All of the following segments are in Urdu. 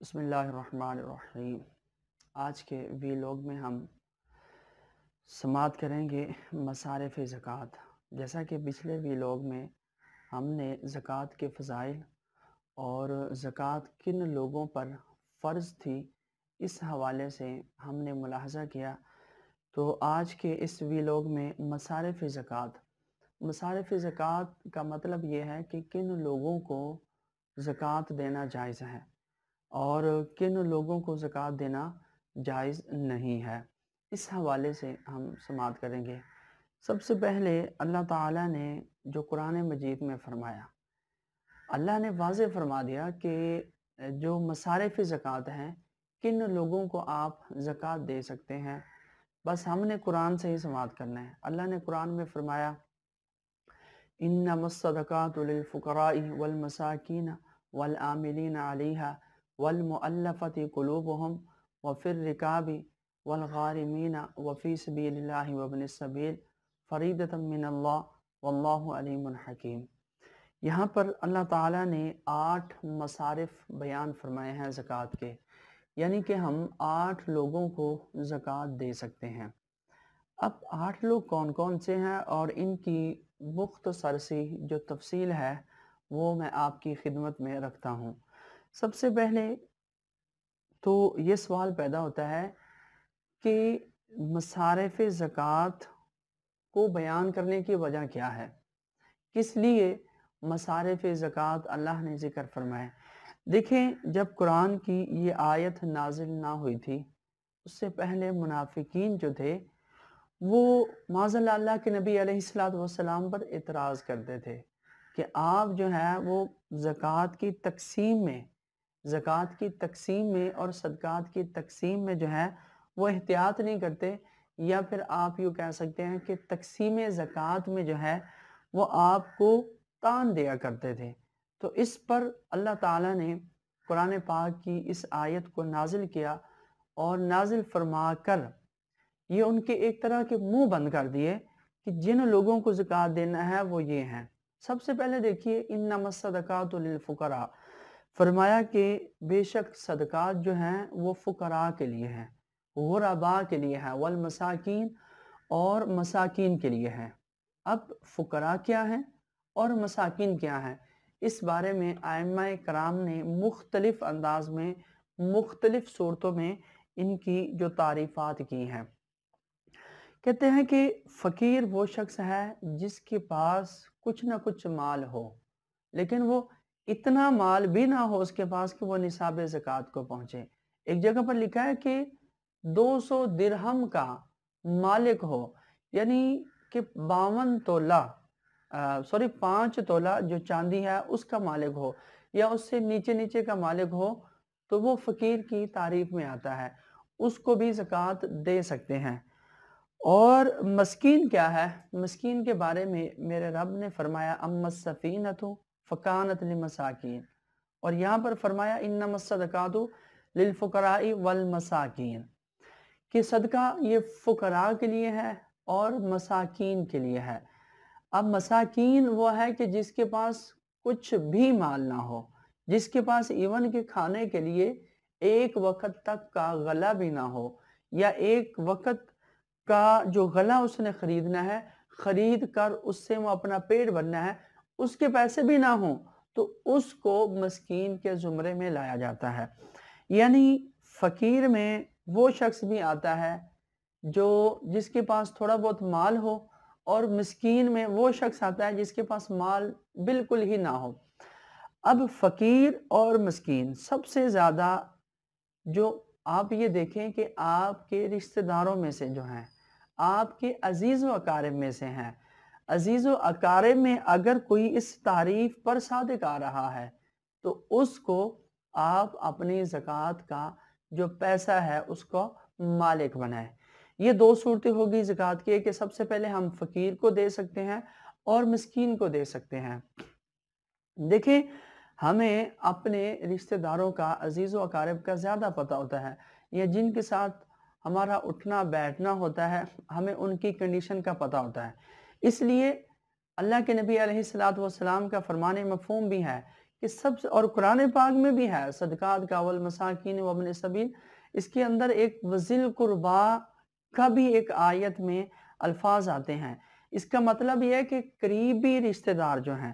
بسم اللہ الرحمن الرحیم۔ آج کے ویلوگ میں ہم سماعت کریں گے مصارف زکوٰۃ۔ جیسا کہ پچھلے ویلوگ میں ہم نے زکوٰۃ کے فضائل اور زکوٰۃ کن لوگوں پر فرض تھی، اس حوالے سے ہم نے ملاحظہ کیا۔ تو آج کے اس ویلوگ میں مصارف زکوٰۃ کا مطلب یہ ہے کہ کن لوگوں کو زکوٰۃ دینا جائز ہے اور کن لوگوں کو زکوٰۃ دینا جائز نہیں ہے، اس حوالے سے ہم سماعت کریں گے۔ سب سے پہلے اللہ تعالیٰ نے جو قرآن مجید میں فرمایا، اللہ نے واضح فرما دیا کہ جو مصارف زکوٰۃ ہیں کن لوگوں کو آپ زکوٰۃ دے سکتے ہیں، بس ہم نے قرآن سے ہی سماعت کرنا ہے۔ اللہ نے قرآن میں فرمایا انما الصدقات للفقراء والمساکین والعاملین علیہا والمؤلفۃ قلوبہم وفی الرکاب والغارمین وفی سبیل اللہ وابن السبیل فریضۃ من اللہ واللہ علیم حکیم۔ یہاں پر اللہ تعالیٰ نے 8 مصارف بیان فرمائے ہیں زکوٰۃ کے، یعنی کہ ہم 8 لوگوں کو زکوٰۃ دے سکتے ہیں۔ اب 8 لوگ کون کون سے ہیں اور ان کی مختصر سی جو تفصیل ہے وہ میں آپ کی خدمت میں رکھتا ہوں۔ سب سے پہلے تو یہ سوال پیدا ہوتا ہے کہ مصارف زکوٰۃ کو بیان کرنے کی وجہ کیا ہے، کس لیے مصارف زکوٰۃ اللہ نے ذکر فرمائے۔ دیکھیں، جب قرآن کی یہ آیت نازل نہ ہوئی تھی، اس سے پہلے منافقین جو تھے وہ معاذ اللہ کے نبی علیہ السلام پر اعتراض کرتے تھے کہ آپ جو ہے وہ زکوٰۃ کی تقسیم میں اور صدقات کی تقسیم میں جو ہے وہ احتیاط نہیں کرتے، یا پھر آپ یوں کہہ سکتے ہیں کہ تقسیم زکوٰۃ میں جو ہے وہ آپ کو تان دیا کرتے تھے۔ تو اس پر اللہ تعالیٰ نے قرآن پاک کی اس آیت کو نازل کیا اور نازل فرما کر یہ ان کے ایک طرح کے منہ بند کر دیے کہ جن لوگوں کو زکوٰۃ دینا ہے وہ یہ ہیں۔ سب سے پہلے دیکھیے انما الصدقات للفقراء، فرمایا کہ بے شک صدقات جو ہیں وہ فقراء کے لیے ہیں، غرباء کے لیے ہیں، والمساکین اور مساکین کے لیے ہیں۔ اب فقراء کیا ہیں اور مساکین کیا ہیں، اس بارے میں ائمہ کرام نے مختلف انداز میں مختلف صورتوں میں ان کی جو تعریفات کی ہیں۔ کہتے ہیں کہ فقیر وہ شخص ہے جس کے پاس کچھ نہ کچھ مال ہو، لیکن وہ اتنا مال بھی نہ ہو اس کے پاس کہ وہ نصاب زکوٰۃ کو پہنچے۔ ایک جگہ پر لکھا ہے کہ 200 درہم کا مالک ہو، یعنی کہ 5 تولہ جو چاندی ہے اس کا مالک ہو، یا اس سے نیچے کا مالک ہو، تو وہ فقیر کی تعریف میں آتا ہے، اس کو بھی زکوٰۃ دے سکتے ہیں۔ اور مسکین کیا ہے؟ مسکین کے بارے میں میرے رب نے فرمایا اما السفینۃ فکانت للمساکین، اور یہاں پر فرمایا انما الصدقات للفقراء والمساکین، کہ صدقہ یہ فقراء کے لیے ہے اور مساکین کے لیے ہے۔ اب مساکین وہ ہے کہ جس کے پاس کچھ بھی مال نہ ہو، جس کے پاس ایون کے کھانے کے لیے ایک وقت تک کا غلہ بھی نہ ہو، یا ایک وقت کا جو غلہ اس نے خریدنا ہے، خرید کر اس سے وہ اپنا پیٹ بھرنا ہے، اس کے پیسے بھی نہ ہوں، تو اس کو مسکین کے زمرے میں لایا جاتا ہے۔ یعنی فقیر میں وہ شخص بھی آتا ہے جس کے پاس تھوڑا بہت مال ہو، اور مسکین میں وہ شخص آتا ہے جس کے پاس مال بالکل ہی نہ ہو۔ اب فقیر اور مسکین سب سے زیادہ جو آپ یہ دیکھیں کہ آپ کے رشتہ داروں میں سے جو ہیں، آپ کے عزیز و اقارب میں سے ہیں، عزیز و اقارب میں اگر کوئی اس تعریف پر صادق آ رہا ہے تو اس کو آپ اپنی زکوٰۃ کا جو پیسہ ہے اس کو مالک بنائیں۔ یہ 2 صورتیں ہوگی زکوٰۃ کی، کہ سب سے پہلے ہم فقیر کو دے سکتے ہیں اور مسکین کو دے سکتے ہیں۔ دیکھیں، ہمیں اپنے رشتہ داروں کا، عزیز و اقارب کا زیادہ پتہ ہوتا ہے، یا جن کے ساتھ ہمارا اٹھنا بیٹھنا ہوتا ہے، ہمیں ان کی کنڈیشن کا پتہ ہوتا ہے۔ اس لیے اللہ کے نبی علیہ السلام کا فرمان مفہوم بھی ہے کہ سب سے، اور قرآن پاک میں بھی ہے صدقات کا والمساکین وابن السبیل، اس کے اندر ایک وذل قربا کا بھی ایک آیت میں الفاظ آتے ہیں۔ اس کا مطلب یہ ہے کہ قریبی رشتہ دار جو ہیں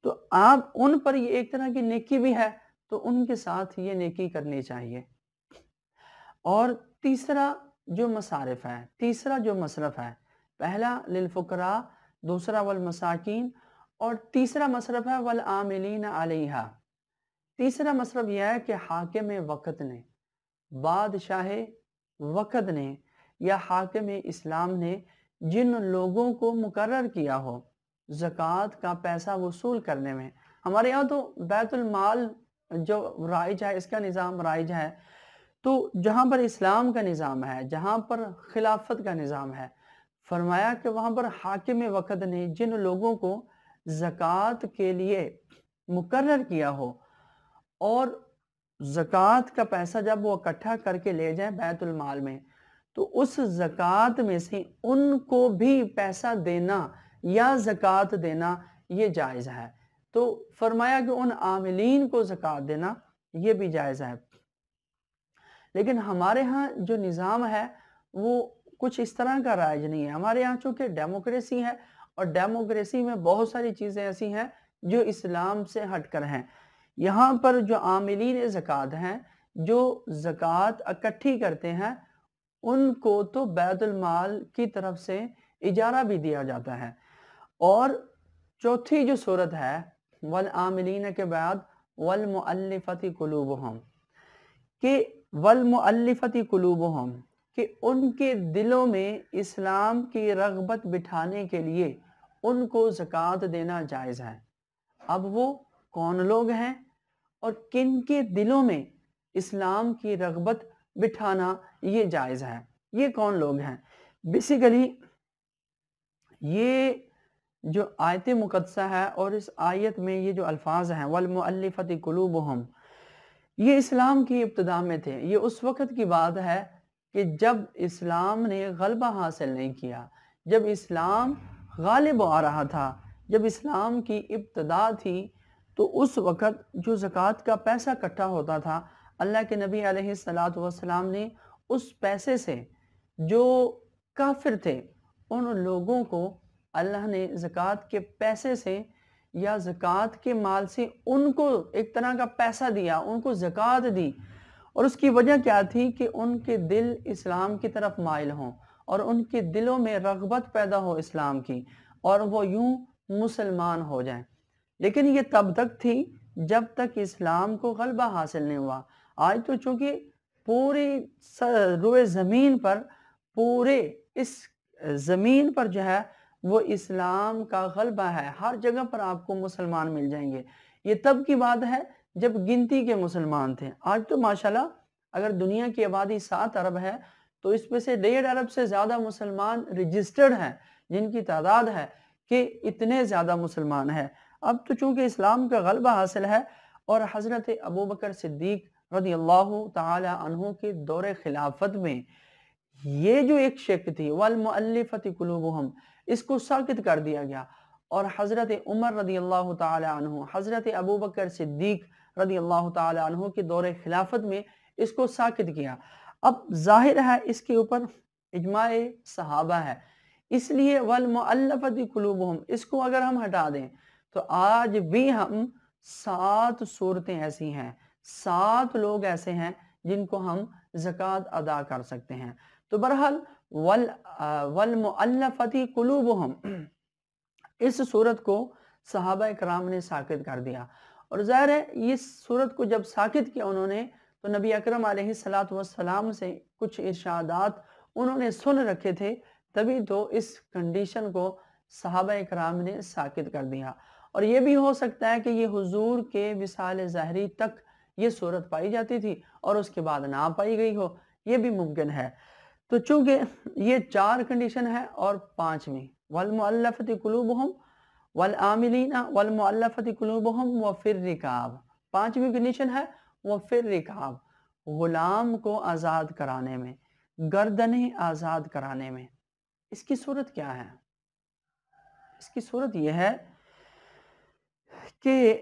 تو آپ ان پر یہ ایک طرح کی نیکی بھی ہے، تو ان کے ساتھ یہ نیکی کرنی چاہیے۔ اور تیسرا جو مصارف ہے، تیسرا جو مصرف ہے، پہلا للفقراء، دوسرا والمساکین، اور تیسرا مصرف ہے والعاملین علیہا۔ تیسرا مصرف یہ ہے کہ حاکم وقت نے، بادشاہ وقت نے، یا حاکم اسلام نے جن لوگوں کو مقرر کیا ہو زکوٰۃ کا پیسہ وصول کرنے میں۔ ہمارے یہاں تو بیت المال جو رائج ہے، اس کا نظام رائج ہے، تو جہاں پر اسلام کا نظام ہے، جہاں پر خلافت کا نظام ہے، فرمایا کہ وہاں پر حاکم وقت نے جن لوگوں کو زکوٰۃ کے لیے مقرر کیا ہو، اور زکوٰۃ کا پیسہ جب وہ اکٹھا کر کے لے جائیں بیت المال میں، تو اس زکوٰۃ میں سے ان کو بھی پیسہ دینا یا زکوٰۃ دینا یہ جائز ہے۔ تو فرمایا کہ ان عاملین کو زکوٰۃ دینا یہ بھی جائز ہے۔ لیکن ہمارے ہاں جو نظام ہے وہ کچھ اس طرح کا رائج نہیں ہے۔ ہمارے ہاں چونکہ ڈیموکریسی ہے، اور ڈیموکریسی میں بہت ساری چیزیں ایسی ہیں جو اسلام سے ہٹ کر ہیں۔ یہاں پر جو عاملین زکوٰۃ ہیں، جو زکوٰۃ اکٹھی کرتے ہیں، ان کو تو بیت المال کی طرف سے اجارہ بھی دیا جاتا ہے۔ اور چوتھی جو صورت ہے والعاملین کے بعد والمؤلفۃ قلوبہم، کہ والمؤلفۃ قلوبہم، کہ ان کے دلوں میں اسلام کی رغبت بٹھانے کے لیے ان کو زکوٰۃ دینا جائز ہے۔ اب وہ کون لوگ ہیں اور کن کے دلوں میں اسلام کی رغبت بٹھانا یہ جائز ہے؟ یہ کون لوگ ہیں؟ بیسیکلی یہ جو آیت مقدسہ ہے اور اس آیت میں یہ جو الفاظ ہیں والمؤلفۃ قلوبہم، یہ اسلام کی ابتدا میں تھے۔ یہ اس وقت کی بات ہے کہ جب اسلام نے غلبہ حاصل نہیں کیا، جب اسلام غالب آ رہا تھا، جب اسلام کی ابتدا تھی، تو اس وقت جو زکوٰۃ کا پیسہ اکٹھا ہوتا تھا، اللہ کے نبی علیہ السلام نے اس پیسے سے جو کافر تھے ان لوگوں کو اللہ نے زکوٰۃ کے پیسے سے یا زکوٰۃ کے مال سے ان کو ایک طرح کا پیسہ دیا، ان کو زکوٰۃ دی۔ اور اس کی وجہ کیا تھی کہ ان کے دل اسلام کی طرف مائل ہوں، اور ان کے دلوں میں رغبت پیدا ہو اسلام کی، اور وہ یوں مسلمان ہو جائیں۔ لیکن یہ تب تک تھی جب تک اسلام کو غلبہ حاصل نہیں ہوا۔ آج تو چونکہ پوری روئے زمین پر، پورے اس زمین پر جو ہے وہ اسلام کا غلبہ ہے، ہر جگہ پر آپ کو مسلمان مل جائیں گے۔ یہ تب کی بات ہے جب گنتی کے مسلمان تھے۔ آج تو ماشاءاللہ اگر دنیا کی آبادی 7 ارب ہے تو اس میں سے 1.5 ارب سے زیادہ مسلمان رجسٹرڈ ہیں، جن کی تعداد ہے کہ اتنے زیادہ مسلمان ہیں۔ اب تو چونکہ اسلام کا غلبہ حاصل ہے، اور حضرت ابوبکر صدیق رضی اللہ تعالی عنہ کے دور خلافت میں یہ جو ایک شک تھی والمؤلفۃ قلوبہم، اس کو ساکت کر دیا گیا، اور حضرت عمر رضی اللہ تعالی عنہ، حضرت ابوبکر صدیق رضی اللہ تعالی عنہ کے دور خلافت میں اس کو ساکت کیا۔ اب ظاہر ہے اس کے اوپر اجماع صحابہ ہے، اس لیے والمؤلفۃ قلوبہم اس کو اگر ہم ہٹا دیں تو آج بھی ہم 7 صورتیں ایسی ہیں، 7 لوگ ایسے ہیں جن کو ہم زکوٰۃ ادا کر سکتے ہیں۔ تو بہرحال والمؤلفۃ قلوبہم، اس صورت کو صحابہ کرام نے ساکت کر دیا، اور ظاہر ہے اس صورت کو جب ساکت کیا انہوں نے، تو نبی اکرم علیہ السلام سے کچھ ارشادات انہوں نے سن رکھے تھے، تبھی تو اس کنڈیشن کو صحابہ کرام نے ساکت کر دیا۔ اور یہ بھی ہو سکتا ہے کہ یہ حضور کے وصال ظاہری تک یہ صورت پائی جاتی تھی اور اس کے بعد نہ پائی گئی ہو، یہ بھی ممکن ہے۔ تو چونکہ یہ 4 کنڈیشن ہے، اور 5ویں والمؤلفۃ قلوبہم والعاملین والمؤلفۃ قلوبہم وفی الرقاب، 5ویں کنڈیشن ہے وفی الرقاب، غلام کو آزاد کرانے میں، گردنیں آزاد کرانے میں۔ اس کی صورت کیا ہے؟ اس کی صورت یہ ہے کہ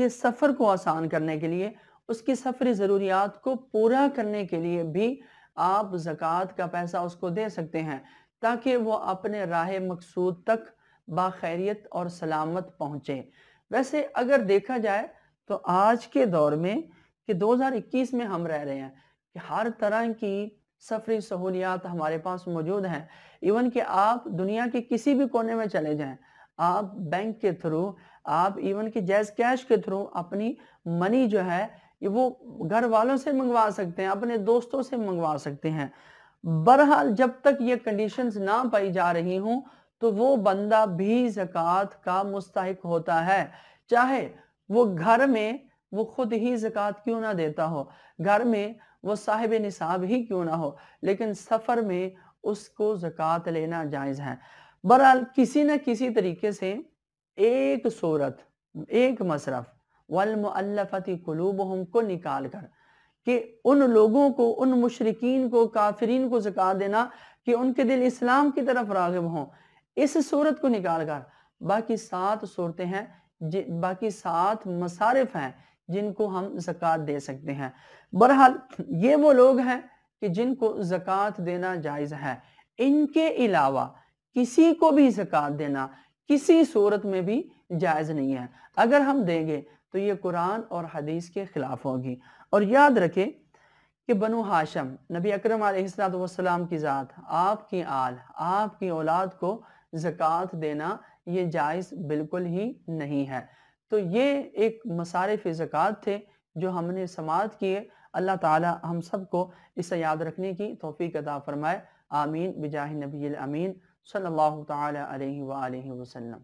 کہ سفر کو آسان کرنے کے لیے، اس کی سفری ضروریات کو پورا کرنے کے لیے بھی آپ زکوٰۃ کا پیسہ اس کو دے سکتے ہیں تاکہ وہ اپنے راہ مقصود تک باخیریت اور سلامت پہنچے۔ ویسے اگر دیکھا جائے تو آج کے دور میں کہ 2021 میں ہم رہ رہے ہیں کہ ہر طرح کی سفری سہولیات ہمارے پاس موجود ہیں۔ ایون کہ آپ دنیا کے کسی بھی کونے میں چلے جائیں، آپ بینک کے تھرو، آپ ایون کہ جیز کیش کے تھرو اپنی منی جو ہے وہ گھر والوں سے منگوا سکتے ہیں، اپنے دوستوں سے منگوا سکتے ہیں۔ بہرحال جب تک یہ کنڈیشنز نہ پائی جا رہی ہوں تو وہ بندہ بھی زکوٰۃ کا مستحق ہوتا ہے، چاہے وہ گھر میں وہ خود ہی زکوٰۃ کیوں نہ دیتا ہو، گھر میں وہ صاحب نصاب ہی کیوں نہ ہو، لیکن سفر میں اس کو زکوٰۃ لینا جائز ہے۔ بہرحال کسی نہ کسی طریقے سے ایک صورت، ایک مصرف وَالْمُؤَلَّفَةِ قُلُوبُهُمْ کو نکال کر کہ ان لوگوں کو، ان مشرکین کو، کافرین کو زکوٰۃ دینا کہ ان کے دل اسلام کی طرف راغب ہوں، اس صورت کو نکال کر باقی 7 صورتیں ہیں، باقی 7 مصارف ہیں جن کو ہم زکوٰۃ دے سکتے ہیں۔ بہرحال یہ وہ لوگ ہیں کہ جن کو زکوٰۃ دینا جائز ہے، ان کے علاوہ کسی کو بھی زکوٰۃ دینا کسی صورت میں بھی جائز نہیں ہے۔ اگر ہم دیں گے تو یہ قرآن اور حدیث کے خلاف ہوگی۔ اور یاد رکھیں کہ بنو ہاشم، نبی اکرم علیہ السلام کی ذات، آپ کی آل، آپ کی اولاد کو زکوٰۃ دینا یہ جائز بالکل ہی نہیں ہے۔ تو یہ ایک مصارف زکوٰۃ تھے جو ہم نے سماعت کیے۔ اللہ تعالی ہم سب کو اسے یاد رکھنے کی توفیق عطا فرمائے۔ آمین بجاہ نبی الامین صلی اللہ تعالی علیہ وآلہ وسلم۔